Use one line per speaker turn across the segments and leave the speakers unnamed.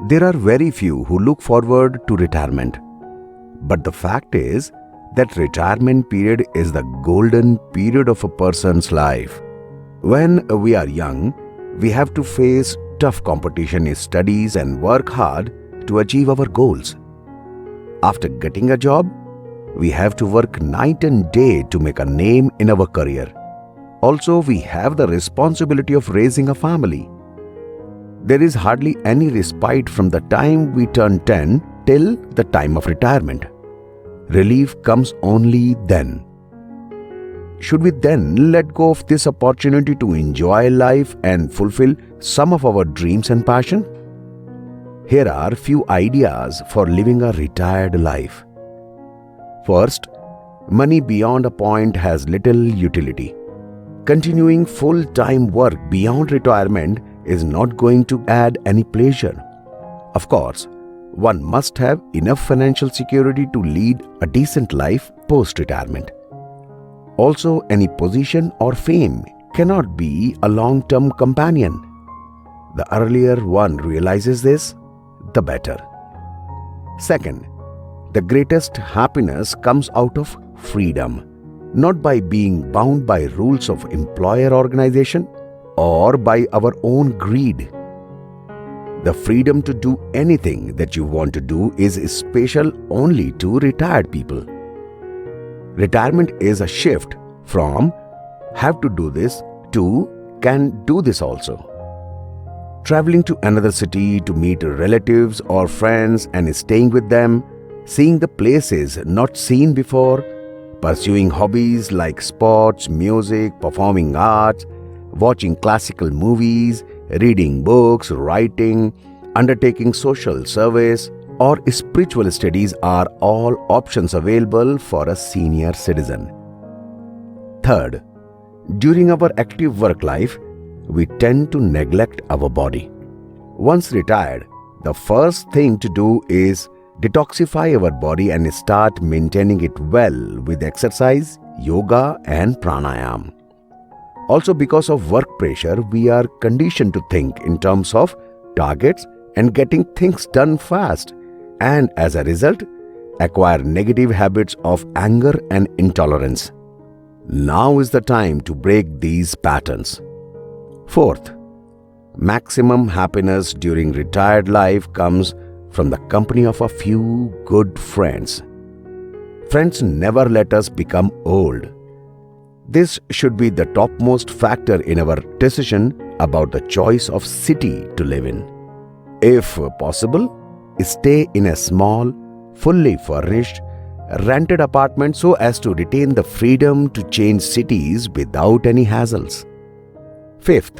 There are very few who look forward to retirement. But the fact is that retirement period is the golden period of a person's life. When we are young, we have to face tough competition in studies and work hard to achieve our goals. After getting a job, we have to work night and day to make a name in our career. Also, we have the responsibility of raising a family. There is hardly any respite from the time we turn 10 till the time of retirement. Relief comes only then. Should we then let go of this opportunity to enjoy life and fulfill some of our dreams and passion? Here are few ideas for living a retired life. First, money beyond a point has little utility. Continuing full-time work beyond retirement is not going to add any pleasure. Of course, one must have enough financial security to lead a decent life post-retirement. Also, any position or fame cannot be a long-term companion. The earlier one realizes this, the better. Second, the greatest happiness comes out of freedom, not by being bound by rules of employer organization or by our own greed. The freedom to do anything that you want to do is special only to retired people. Retirement is a shift from have to do this to can do this also. Traveling to another city to meet relatives or friends and staying with them, seeing the places not seen before, pursuing hobbies like sports, music, performing arts, watching classical movies, reading books, writing, undertaking social service, or spiritual studies are all options available for a senior citizen. Third, during our active work life, we tend to neglect our body. Once retired, the first thing to do is detoxify our body and start maintaining it well with exercise, yoga, and pranayam. Also, because of work pressure, we are conditioned to think in terms of targets and getting things done fast, and as a result, acquire negative habits of anger and intolerance. Now is the time to break these patterns. Fourth, maximum happiness during retired life comes from the company of a few good friends. Friends never let us become old. This should be the topmost factor in our decision about the choice of city to live in. If possible, stay in a small, fully furnished, rented apartment so as to retain the freedom to change cities without any hassles. Fifth,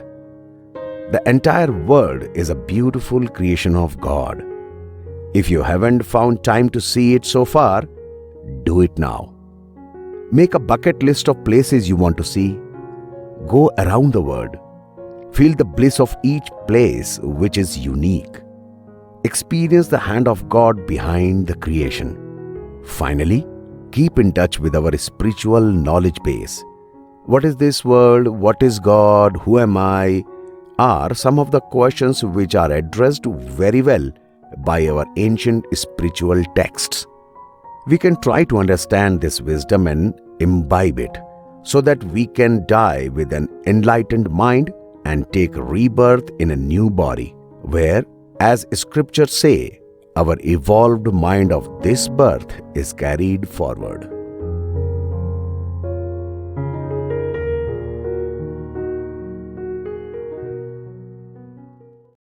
the entire world is a beautiful creation of God. If you haven't found time to see it so far, do it now. Make a bucket list of places you want to see. Go around the world. Feel the bliss of each place, which is unique. Experience the hand of God behind the creation. Finally, keep in touch with our spiritual knowledge base. What is this world? What is God? Who am I? Are some of the questions which are addressed very well by our ancient spiritual texts. We can try to understand this wisdom and imbibe it so that we can die with an enlightened mind and take rebirth in a new body, where, as scriptures say, our evolved mind of this birth is carried forward.